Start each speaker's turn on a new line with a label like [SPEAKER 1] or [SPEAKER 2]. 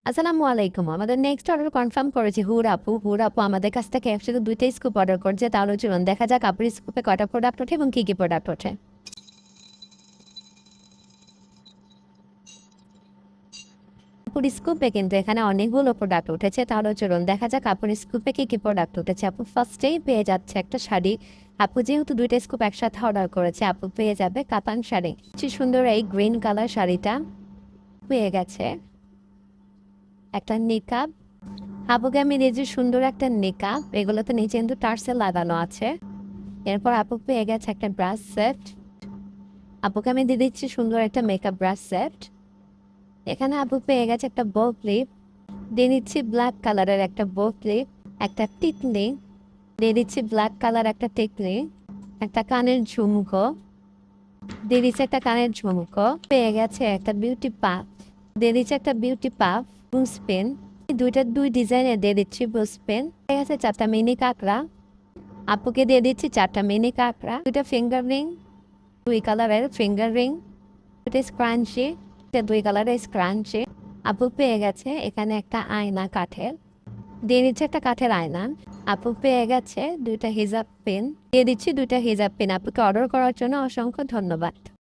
[SPEAKER 1] আসসালামু আলাইকুম। আমাদের নেক্সট অর্ডার কনফার্ম করেছি হুর আপু আমাদের কাছ থেকে একসাথে ২ টা স্কুপ অর্ডার করেছে। তাহলে চলুন দেখা যাক আপুর স্কুপে কয়টা প্রোডাক্ট ওঠে এবং কি প্রোডাক্ট ওঠে। আপুর স্কুপে কিন্তু এখানে অনেকগুলো প্রোডাক্ট উঠেছে। তাহলে চলুন দেখা যাক আপুর স্কুপে কি প্রোডাক্ট উঠেছে। আপু ফার্স্টেই পেয়ে যাচ্ছে একটা শাড়ি। আপু যেহেতু ২ টা স্কুপ একসাথে অর্ডার করেছে, আপু পেয়ে যাবে কাতান শাড়ি। কি সুন্দর এই গ্রিন কালার শাড়িটা পেয়ে গেছে। একটা নিকাব, আপুকে আমি দিয়েছি সুন্দর একটা নিকাব। এগুলোতে নিচে কিন্তু টার্সেল লাগানো আছে। এরপর আপু পেয়ে গেছে একটা ব্রাশ সেট। আপুকে আমি দিয়ে দিচ্ছি সুন্দর একটা মেকআপ ব্রাশ সেট। এখানে আপু পেয়ে গেছে একটা বো ক্লিপ। দিয়ে দিচ্ছি ব্ল্যাক কালারের একটা বো ক্লিপ, একটা টিকলি দিয়ে দিচ্ছি ব্ল্যাক কালার একটা টিকলি, একটা কানের ঝুমকো দিয়ে দিচ্ছে, একটা কানের ঝুমকো পেয়ে গেছে, একটা বিউটি পাফ দিয়ে দিচ্ছে, একটা বিউটি পাফ বুস পেন। দুই ডিজাইনের দিয়ে দিচ্ছি বুস পেন। পেয়ে গেছে 4টা মিনি কাঁকড়া। আপুকে দিয়ে দিচ্ছি 4টা মিনি কাঁকড়া, 2টা ফিঙ্গার রিং, 2 কালারের ফিঙ্গার রিং, 2টা স্ক্রাঞ্চি, 2 কালারের স্ক্রাঞ্চি। আপু পেয়ে গেছে এখানে একটা আয়না কাঠের, দিয়ে দিচ্ছে একটা কাঠের আয়না। আপু পেয়ে গেছে 2টা হিজাব পেন, দিয়ে দিচ্ছি 2টা হিজাব পেন। আপুকে অর্ডার করার জন্য অসংখ্য ধন্যবাদ।